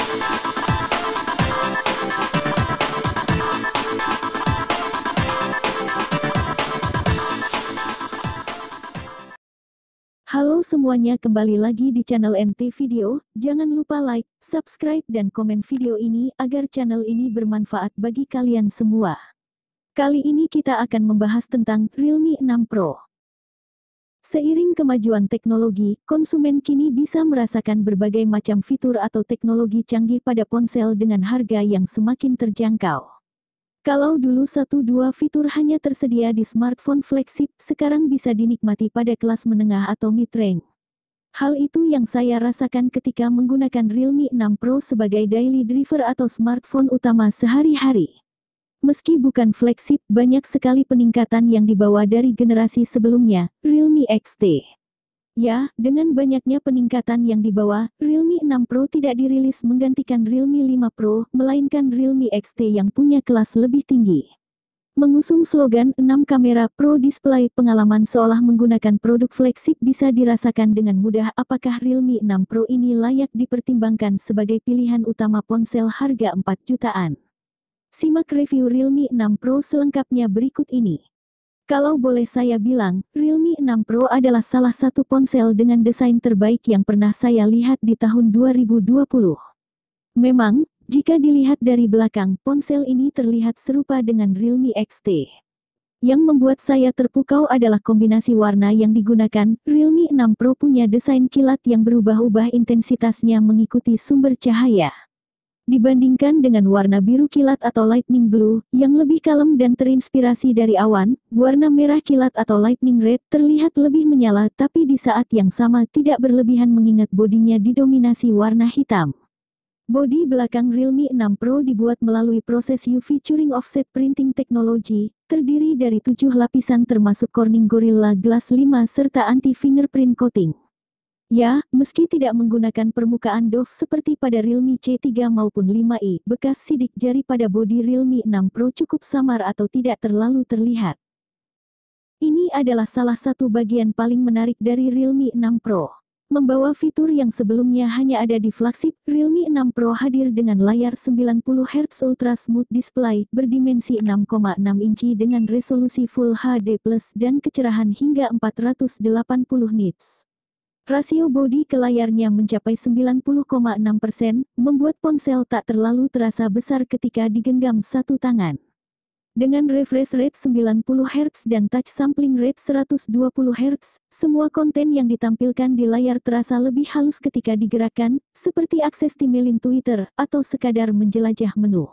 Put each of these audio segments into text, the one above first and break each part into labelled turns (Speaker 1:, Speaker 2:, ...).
Speaker 1: Halo semuanya, kembali lagi di channel NT Video. Jangan lupa like, subscribe dan komen video ini agar channel ini bermanfaat bagi kalian semua. Kali ini kita akan membahas tentang Realme 6 Pro. Seiring kemajuan teknologi, konsumen kini bisa merasakan berbagai macam fitur atau teknologi canggih pada ponsel dengan harga yang semakin terjangkau. Kalau dulu 1-2 fitur hanya tersedia di smartphone flagship, sekarang bisa dinikmati pada kelas menengah atau mid-range. Hal itu yang saya rasakan ketika menggunakan Realme 6 Pro sebagai daily driver atau smartphone utama sehari-hari. Meski bukan flagship, banyak sekali peningkatan yang dibawa dari generasi sebelumnya, Realme XT. Ya, dengan banyaknya peningkatan yang dibawa, Realme 6 Pro tidak dirilis menggantikan Realme 5 Pro, melainkan Realme XT yang punya kelas lebih tinggi. Mengusung slogan 6 kamera Pro Display, pengalaman seolah menggunakan produk flagship bisa dirasakan dengan mudah. Apakah Realme 6 Pro ini layak dipertimbangkan sebagai pilihan utama ponsel harga 4 jutaan? Simak review Realme 6 Pro selengkapnya berikut ini. Kalau boleh saya bilang, Realme 6 Pro adalah salah satu ponsel dengan desain terbaik yang pernah saya lihat di tahun 2020. Memang, jika dilihat dari belakang, ponsel ini terlihat serupa dengan Realme XT. Yang membuat saya terpukau adalah kombinasi warna yang digunakan. Realme 6 Pro punya desain kilat yang berubah-ubah intensitasnya mengikuti sumber cahaya. Dibandingkan dengan warna biru kilat atau lightning blue, yang lebih kalem dan terinspirasi dari awan, warna merah kilat atau lightning red terlihat lebih menyala tapi di saat yang sama tidak berlebihan mengingat bodinya didominasi warna hitam. Bodi belakang Realme 6 Pro dibuat melalui proses UV Curing Offset Printing Technology, terdiri dari 7 lapisan termasuk Corning Gorilla Glass 5 serta anti-fingerprint coating. Ya, meski tidak menggunakan permukaan doff seperti pada Realme C3 maupun 5i, bekas sidik jari pada bodi Realme 6 Pro cukup samar atau tidak terlalu terlihat. Ini adalah salah satu bagian paling menarik dari Realme 6 Pro. Membawa fitur yang sebelumnya hanya ada di flagship, Realme 6 Pro hadir dengan layar 90Hz Ultra Smooth Display berdimensi 6,6 inci dengan resolusi Full HD+ dan kecerahan hingga 480 nits. Rasio bodi ke layarnya mencapai 90,6%, membuat ponsel tak terlalu terasa besar ketika digenggam satu tangan. Dengan refresh rate 90 Hz dan touch sampling rate 120 Hz, semua konten yang ditampilkan di layar terasa lebih halus ketika digerakkan, seperti akses timeline Twitter, atau sekadar menjelajah menu.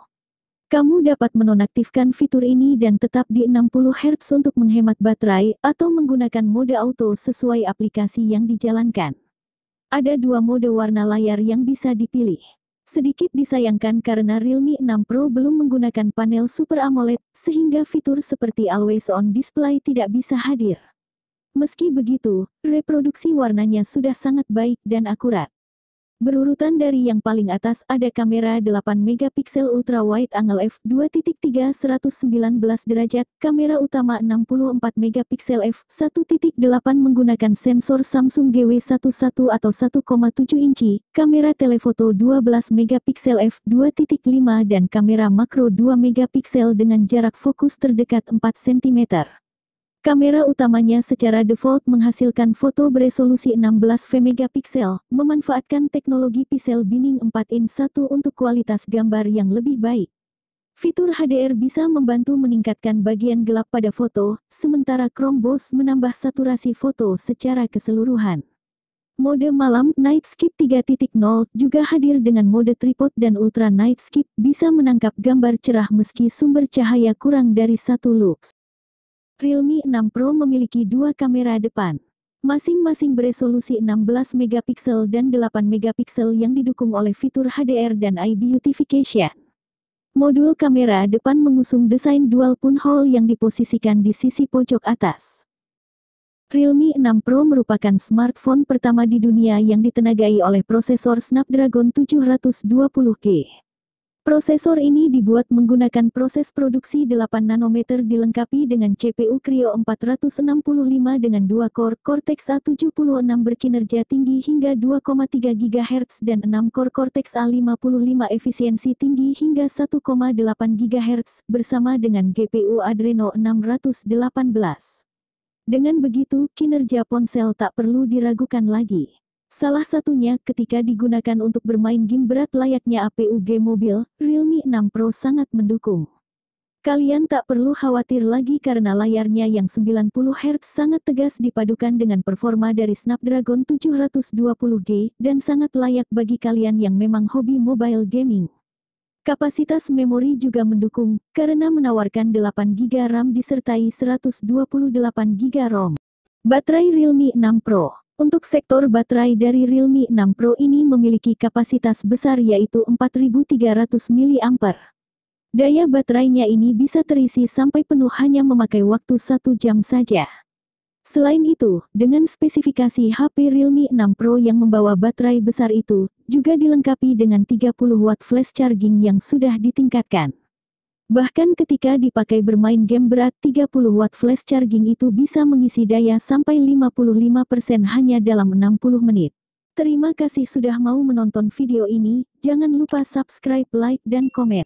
Speaker 1: Kamu dapat menonaktifkan fitur ini dan tetap di 60 Hz untuk menghemat baterai, atau menggunakan mode auto sesuai aplikasi yang dijalankan. Ada 2 mode warna layar yang bisa dipilih. Sedikit disayangkan karena Realme 6 Pro belum menggunakan panel Super AMOLED, sehingga fitur seperti Always On Display tidak bisa hadir. Meski begitu, reproduksi warnanya sudah sangat baik dan akurat. Berurutan dari yang paling atas ada kamera 8MP ultra wide angle f2.3 119 derajat, kamera utama 64MP f1.8 menggunakan sensor Samsung GW11 atau 1,7 inci, kamera telefoto 12MP f2.5 dan kamera makro 2MP dengan jarak fokus terdekat 4 cm. Kamera utamanya secara default menghasilkan foto beresolusi 16MP, memanfaatkan teknologi pixel binning 4:1 untuk kualitas gambar yang lebih baik. Fitur HDR bisa membantu meningkatkan bagian gelap pada foto, sementara Chrome Boss menambah saturasi foto secara keseluruhan. Mode malam Night Skip 3.0 juga hadir dengan mode tripod dan Ultra Night Skip, bisa menangkap gambar cerah meski sumber cahaya kurang dari 1 lux. Realme 6 Pro memiliki 2 kamera depan. Masing-masing beresolusi 16MP dan 8MP yang didukung oleh fitur HDR dan Eye Beautification. Modul kamera depan mengusung desain dual punhole yang diposisikan di sisi pojok atas. Realme 6 Pro merupakan smartphone pertama di dunia yang ditenagai oleh prosesor Snapdragon 720G. Prosesor ini dibuat menggunakan proses produksi 8 nanometer dilengkapi dengan CPU Creo 465 dengan 2 core Cortex A76 berkinerja tinggi hingga 2,3 GHz dan 6 core Cortex A55 efisiensi tinggi hingga 1,8 GHz bersama dengan GPU Adreno 618. Dengan begitu, kinerja ponsel tak perlu diragukan lagi. Salah satunya ketika digunakan untuk bermain game berat layaknya APUG mobil, Realme 6 Pro sangat mendukung. Kalian tak perlu khawatir lagi karena layarnya yang 90 Hz sangat tegas dipadukan dengan performa dari Snapdragon 720G dan sangat layak bagi kalian yang memang hobi mobile gaming. Kapasitas memori juga mendukung karena menawarkan 8GB RAM disertai 128GB ROM. Baterai Realme 6 Pro. Untuk sektor baterai dari Realme 6 Pro ini memiliki kapasitas besar yaitu 4300 mAh. Daya baterainya ini bisa terisi sampai penuh hanya memakai waktu 1 jam saja. Selain itu, dengan spesifikasi HP Realme 6 Pro yang membawa baterai besar itu, juga dilengkapi dengan 30 watt flash charging yang sudah ditingkatkan. Bahkan ketika dipakai bermain game berat, 30 watt flash charging itu bisa mengisi daya sampai 55% hanya dalam 60 menit. Terima kasih sudah mau menonton video ini, jangan lupa subscribe, like, dan komen.